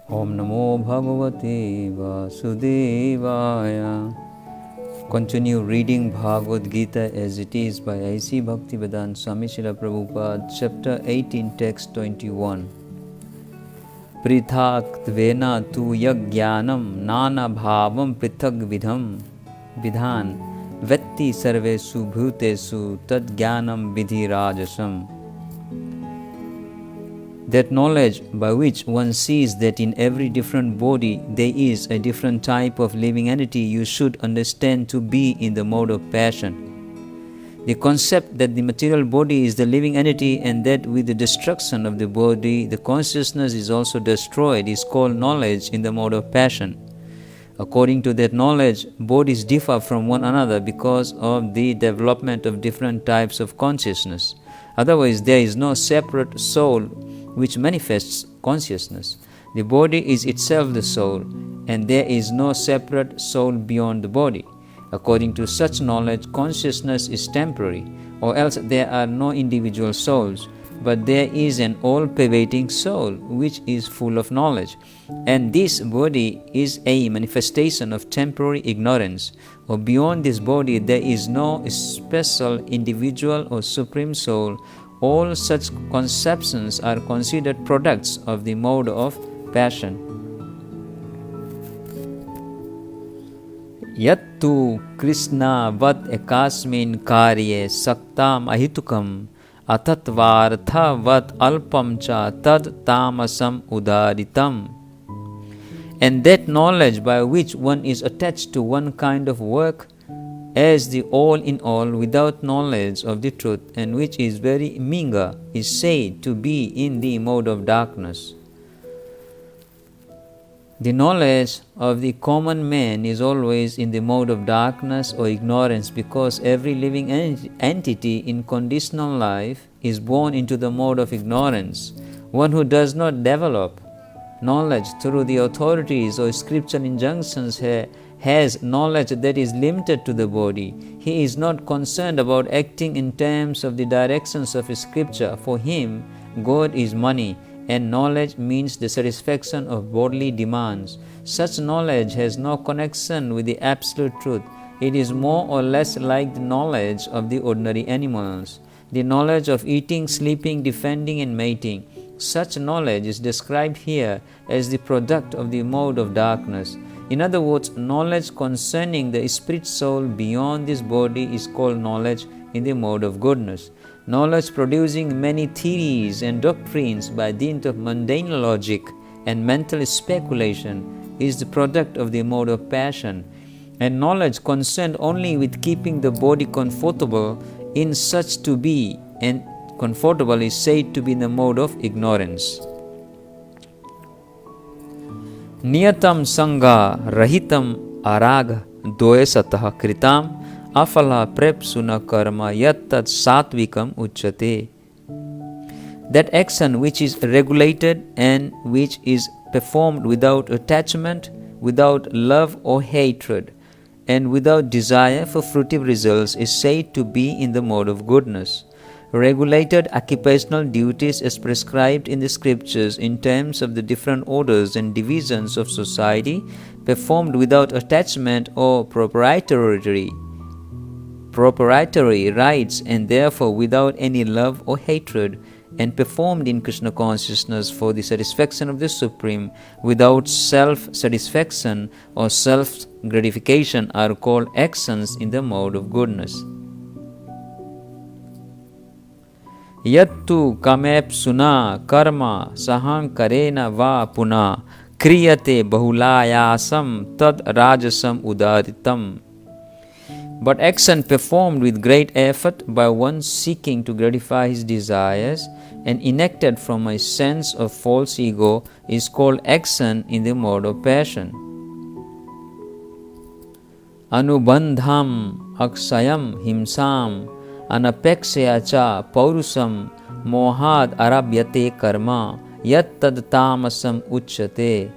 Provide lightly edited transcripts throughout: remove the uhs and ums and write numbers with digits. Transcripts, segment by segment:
Om Namo Bhagavate Vasudevaya. Continue reading Bhagavad Gita as it is by A.C. Bhaktivedanta Swami Srila Prabhupada, chapter 18, text 21. Prithaktvena tu yajnanam nana bhavam prithak vidhan vetti sarvesu bhutesu tad jnanam vidhi rajasam. That knowledge by which one sees that in every different body there is a different type of living entity you should understand to be in the mode of passion. The concept that the material body is the living entity and that with the destruction of the body the consciousness is also destroyed is called knowledge in the mode of passion. According to that knowledge, bodies differ from one another because of the development of different types of consciousness. Otherwise, there is no separate soul which manifests consciousness. The body is itself the soul, and there is no separate soul beyond the body. According to such knowledge, consciousness is temporary, or else there are no individual souls, but there is an all-pervading soul which is full of knowledge, and this body is a manifestation of temporary ignorance, or beyond this body there is no special individual or supreme soul. All such conceptions are considered products of the mode of passion. Yattu Krishna vad ekasmin karye saktam ahitukam atatvartha vad alpam cha tad tamasam udaritam. And that knowledge by which one is attached to one kind of work as the all-in-all without knowledge of the truth, and which is very meager, is said to be in the mode of darkness. The knowledge of the common man is always in the mode of darkness or ignorance, because every living entity in conditional life is born into the mode of ignorance. One who does not develop knowledge through the authorities or scriptural injunctions has knowledge that is limited to the body. He is not concerned about acting in terms of the directions of scripture. For him, God is money, and knowledge means the satisfaction of bodily demands. Such knowledge has no connection with the absolute truth. It is more or less like the knowledge of the ordinary animals, the knowledge of eating, sleeping, defending, and mating. Such knowledge is described here as the product of the mode of darkness. In other words, knowledge concerning the spirit soul beyond this body is called knowledge in the mode of goodness. Knowledge producing many theories and doctrines by dint of mundane logic and mental speculation is the product of the mode of passion. And knowledge concerned only with keeping the body comfortable in such to be and comfortable is said to be in the mode of ignorance. Niyatam sangha rahitam arag doesatah kritam afala prepsuna karma yattat satvikam uchyate. That action which is regulated and which is performed without attachment, without love or hatred, and without desire for fruitive results is said to be in the mode of goodness. Regulated occupational duties as prescribed in the scriptures in terms of the different orders and divisions of society, performed without attachment or proprietary rights, and therefore without any love or hatred, and performed in Krishna consciousness for the satisfaction of the Supreme without self-satisfaction or self-gratification are called actions in the mode of goodness. Yattu kamepsuna karma sahankarena va puna kriyate bahulayasam tad rajasam udaritam. But action performed with great effort by one seeking to gratify his desires and enacted from a sense of false ego is called action in the mode of passion. Anubandham aksayam himsam anapekshaya cha paurusam mohad arabhyate karma yat tad tamasam uchyate.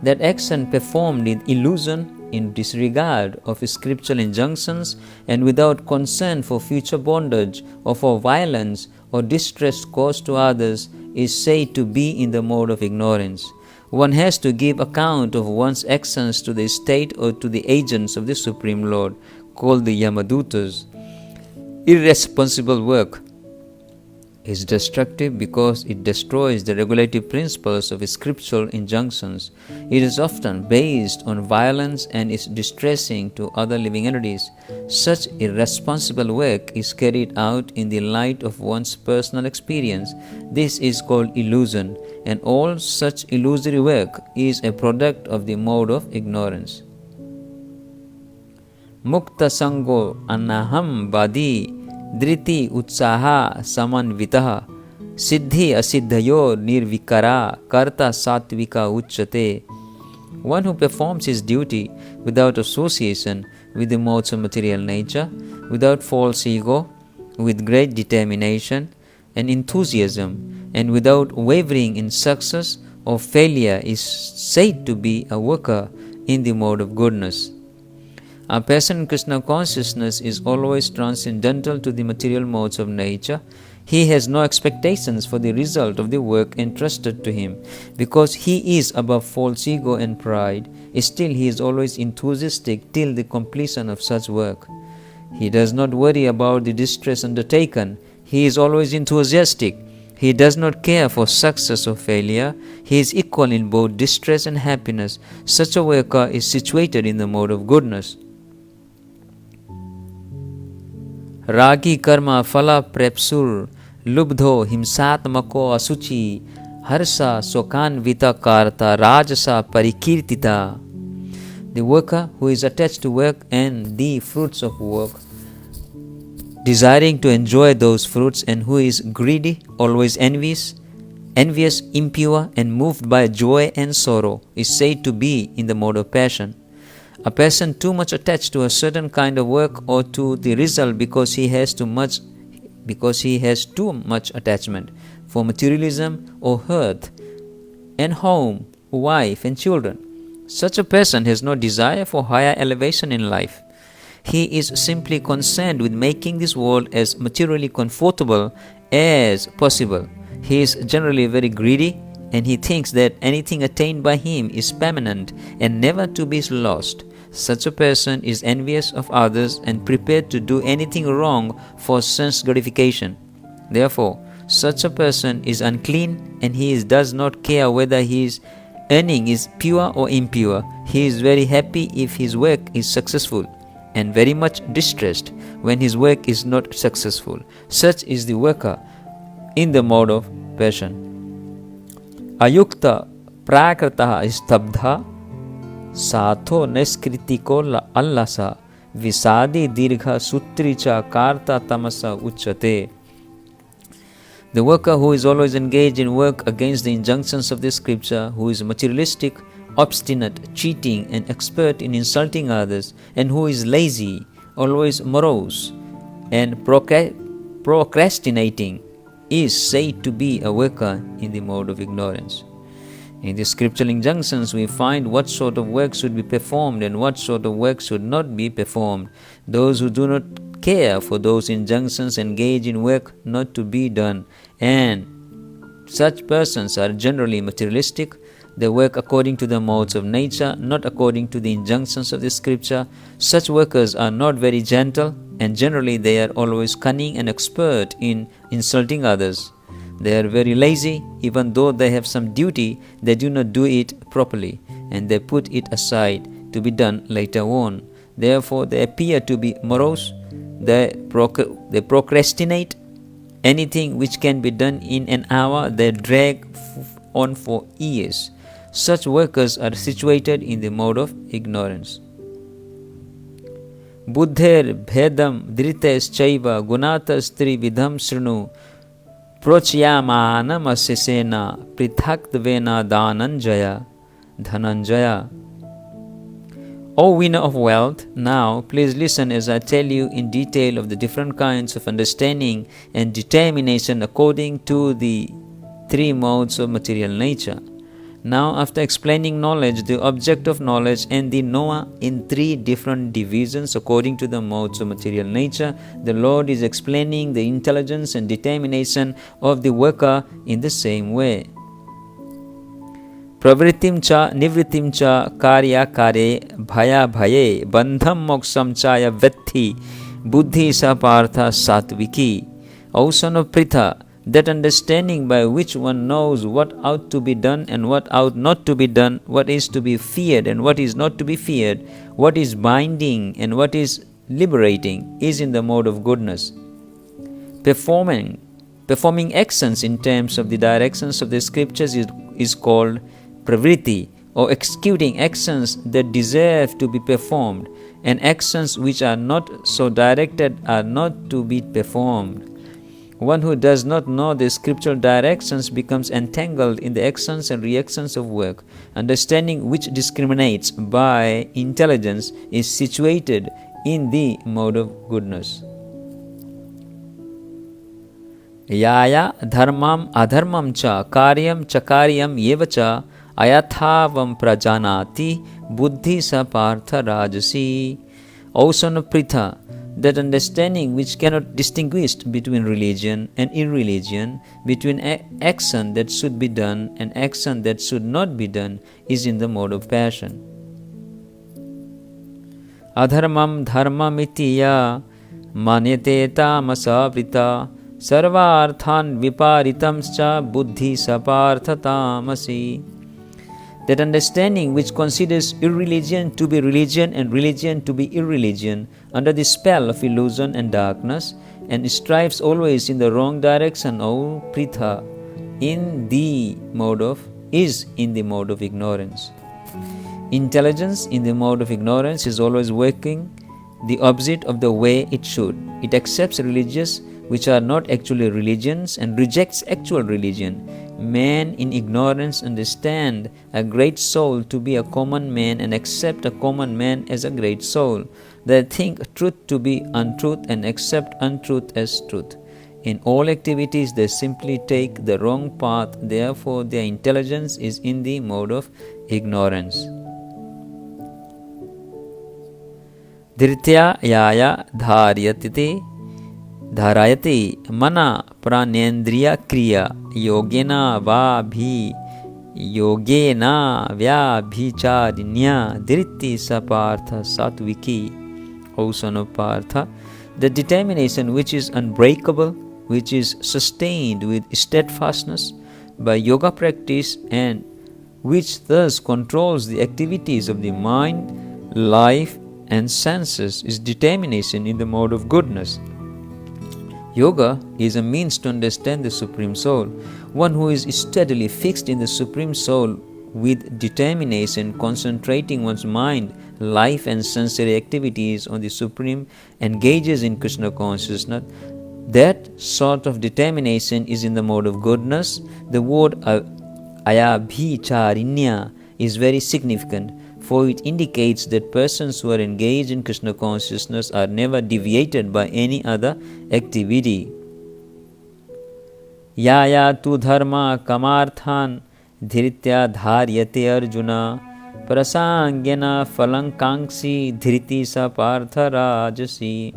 That action performed in illusion, in disregard of scriptural injunctions, and without concern for future bondage or for violence or distress caused to others is said to be in the mode of ignorance. One has to give account of one's actions to the state or to the agents of the Supreme Lord, called the Yamadutas. Irresponsible work is destructive because it destroys the regulative principles of scriptural injunctions. It is often based on violence and is distressing to other living entities. Such irresponsible work is carried out in the light of one's personal experience. This is called illusion, and all such illusory work is a product of the mode of ignorance. Mukta sango anaham badi Driti utsaha samanvitaha siddhi asiddhayo nirvikara karta satvika uchate. One who performs his duty without association with the modes of material nature, without false ego, with great determination and enthusiasm, and without wavering in success or failure is said to be a worker in the mode of goodness. Our passion in Krishna consciousness is always transcendental to the material modes of nature. He has no expectations for the result of the work entrusted to him. Because he is above false ego and pride, still he is always enthusiastic till the completion of such work. He does not worry about the distress undertaken. He is always enthusiastic. He does not care for success or failure. He is equal in both distress and happiness. Such a worker is situated in the mode of goodness. Ragi karma phala prepsur lubdho himsatmako asuchi harsa sokanvita karta rajasa parikirtita. The worker who is attached to work and the fruits of work, desiring to enjoy those fruits, and who is greedy, always envious, impure, and moved by joy and sorrow, is said to be in the mode of passion. A person too much attached to a certain kind of work or to the result because he has too much attachment for materialism or hearth and home, wife and children. Such a person has no desire for higher elevation in life. He is simply concerned with making this world as materially comfortable as possible. He is generally very greedy, and he thinks that anything attained by him is permanent and never to be lost. Such a person is envious of others and prepared to do anything wrong for sense gratification. Therefore, such a person is unclean, and he does not care whether his earning is pure or impure. He is very happy if his work is successful, and very much distressed when his work is not successful. Such is the worker in the mode of passion. Ayukta prakrataha istabdha satho neskritiko allasa visadi dirgha sutricha karta tamasa uchate. The worker who is always engaged in work against the injunctions of the scripture, who is materialistic, obstinate, cheating, and expert in insulting others, and who is lazy, always morose, and procrastinating, is said to be a worker in the mode of ignorance. In the scriptural injunctions, we find what sort of work should be performed and what sort of work should not be performed. Those who do not care for those injunctions engage in work not to be done, and such persons are generally materialistic. They work according to the modes of nature, not according to the injunctions of the scripture. Such workers are not very gentle, and generally they are always cunning and expert in insulting others. They are very lazy. Even though they have some duty, they do not do it properly, and they put it aside to be done later on. Therefore, they appear to be morose. They procrastinate. Anything which can be done in an hour, they drag on for years. Such workers are situated in the mode of ignorance. Buddher bhedam dhrites chaiva gunatas trividham srinu prochyamanam asesena prithaktvena dhananjaya. O winner of wealth, now please listen as I tell you in detail of the different kinds of understanding and determination according to the three modes of material nature. Now, after explaining knowledge, the object of knowledge, and the knower in three different divisions according to the modes of material nature, the Lord is explaining the intelligence and determination of the worker in the same way. pravritim cha nivritim cha karya kare bhaya bhaye bandham moksham chaya vetti buddhi sapartha satviki. O son of Pritha, that understanding by which one knows what ought to be done and what ought not to be done, what is to be feared and what is not to be feared, what is binding and what is liberating, is in the mode of goodness. Performing actions in terms of the directions of the scriptures is called pravritti, or executing actions that deserve to be performed, and actions which are not so directed are not to be performed. One who does not know the scriptural directions becomes entangled in the actions and reactions of work. Understanding which discriminates by intelligence is situated in the mode of goodness. Yaya dharmam adharmam cha karyam chakaryam yevacha ayathavam prajanati buddhi sapartha rajasi. O son of Pritha, that understanding which cannot distinguish between religion and irreligion, between action that should be done and action that should not be done, is in the mode of passion. Adharmam dharmamiti ya manyate tamasa prita sarvarthan viparitamscha buddhi sapartha tamasi. That understanding which considers irreligion to be religion and religion to be irreligion under the spell of illusion and darkness, and strives always in the wrong direction, O Pritha, is in the mode of ignorance. Intelligence in the mode of ignorance is always working the opposite of the way it should. It accepts religious which are not actually religions and rejects actual religion. Men in ignorance understand a great soul to be a common man and accept a common man as a great soul. They think truth to be untruth and accept untruth as truth. In all activities they simply take the wrong path, therefore their intelligence is in the mode of ignorance. Dhritya yaya dharayati mana pranendriya kriya yogena vyabhicharinya dhritti sapartha satviki. O son of Partha, the determination which is unbreakable, which is sustained with steadfastness by yoga practice, and which thus controls the activities of the mind, life and senses, is determination in the mode of goodness. Yoga is a means to understand the Supreme Soul. One who is steadily fixed in the Supreme Soul with determination, concentrating one's mind, life and sensory activities on the Supreme, engages in Krishna consciousness. That sort of determination is in the mode of goodness. The word ayabhicharinya is very significant, for it indicates that persons who are engaged in Krishna consciousness are never deviated by any other activity. Yaya tu dharma kamarthan dhritya dharyate arjuna prasangyana phalankankshi dhriti sapartha rajasi.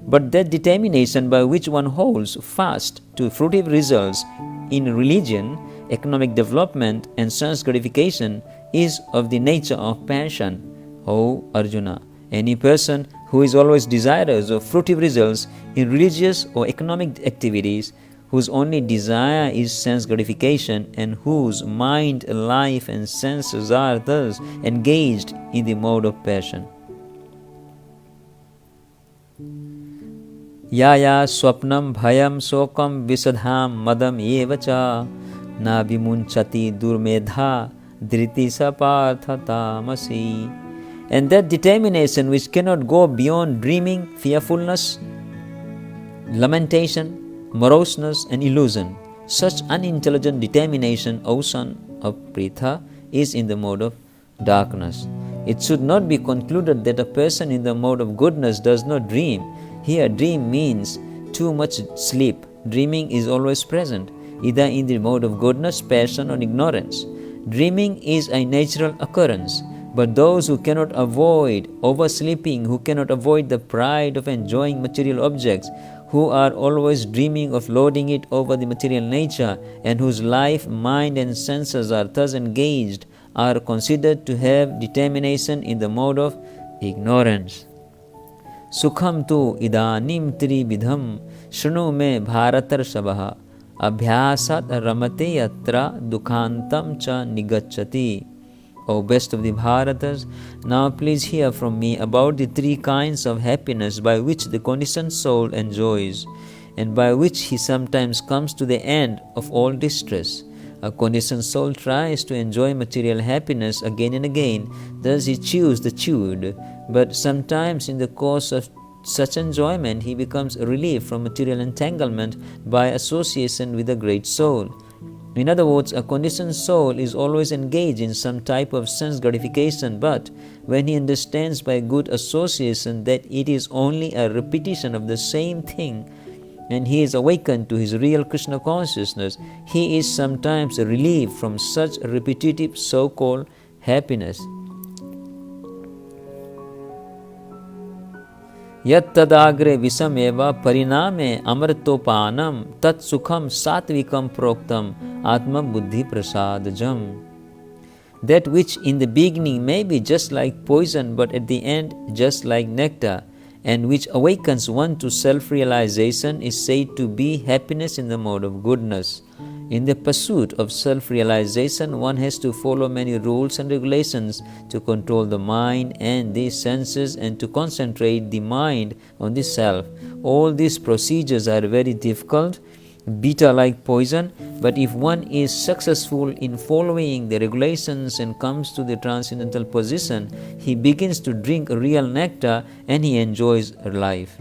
But that determination by which one holds fast to fruitive results in religion, economic development and sense gratification is of the nature of passion. O Arjuna, any person who is always desirous of fruitive results in religious or economic activities, whose only desire is sense gratification, and whose mind, life and senses are thus engaged in the mode of passion. Yaya swapnam bhayam sokam visadham madam evacha na vimunchati durmedha dhriti sapartha tamasi. And that determination which cannot go beyond dreaming, fearfulness, lamentation, moroseness and illusion, such unintelligent determination, O son of Pritha, is in the mode of darkness. It should not be concluded that a person in the mode of goodness does not dream. Here dream means too much sleep. Dreaming is always present, either in the mode of goodness, passion or ignorance. Dreaming is a natural occurrence, but those who cannot avoid oversleeping, who cannot avoid the pride of enjoying material objects, who are always dreaming of lording it over the material nature, and whose life, mind and senses are thus engaged, are considered to have determination in the mode of ignorance. Sukham tu idanim tribidham shunu me bharatarshavaha abhyasat ramate yatra dukhantam cha nigacchati. O best of the Bharatas, now please hear from me about the three kinds of happiness by which the conditioned soul enjoys, and by which he sometimes comes to the end of all distress. A conditioned soul tries to enjoy material happiness again and again, thus he chews the chewed, but sometimes in the course of such enjoyment he becomes relieved from material entanglement by association with the great soul. In other words, a conditioned soul is always engaged in some type of sense gratification, but when he understands by good association that it is only a repetition of the same thing, and he is awakened to his real Krishna consciousness, he is sometimes relieved from such repetitive so-called happiness. Yat tadagre visameva pariname amrtopanam tat sukham satvikam proktam atma buddhi prasadajam. That which in the beginning may be just like poison, but at the end just like nectar, and which awakens one to self-realization, is said to be happiness in the mode of goodness. In the pursuit of self-realization, one has to follow many rules and regulations to control the mind and the senses and to concentrate the mind on the self. All these procedures are very difficult, bitter like poison, but if one is successful in following the regulations and comes to the transcendental position, he begins to drink real nectar and he enjoys life.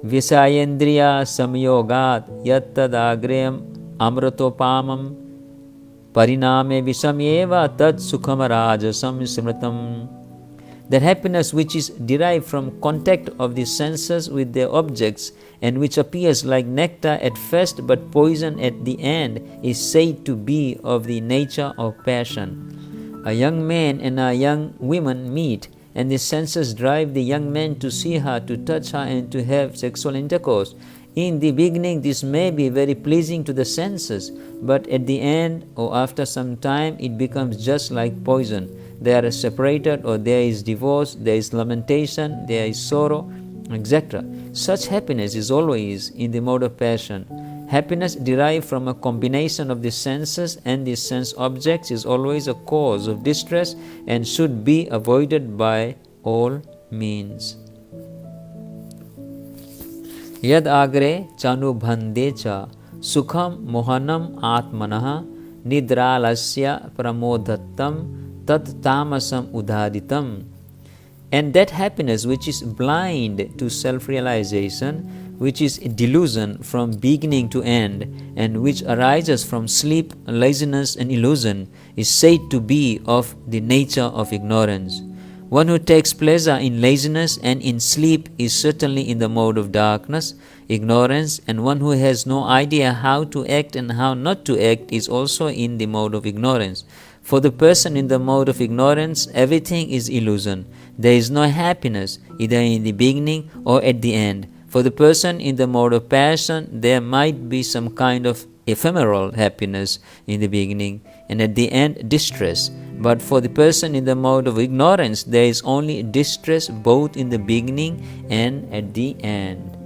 Visayendriya samyogat yattadagrem amratopamam pariname visamyeva tat sukhamarajasam smritam. That happiness which is derived from contact of the senses with their objects and which appears like nectar at first but poison at the end is said to be of the nature of passion. A young man and a young woman meet, and the senses drive the young man to see her, to touch her, and to have sexual intercourse. In the beginning, this may be very pleasing to the senses, but at the end or after some time, it becomes just like poison. They are separated, or there is divorce, there is lamentation, there is sorrow, etc. Such happiness is always in the mode of passion. Happiness derived from a combination of the senses and the sense objects is always a cause of distress and should be avoided by all means. Yad agre chanubhande cha sukham mohanam atmanah nidralasya pramodhattam tat tamasam udhaditam. And that happiness which is blind to self-realization, which is delusion from beginning to end, and which arises from sleep, laziness and illusion, is said to be of the nature of ignorance. One who takes pleasure in laziness and in sleep is certainly in the mode of darkness, ignorance, and one who has no idea how to act and how not to act is also in the mode of ignorance. For the person in the mode of ignorance, everything is illusion. There is no happiness either in the beginning or at the end. For the person in the mode of passion, there might be some kind of ephemeral happiness in the beginning and at the end distress. But for the person in the mode of ignorance, there is only distress both in the beginning and at the end.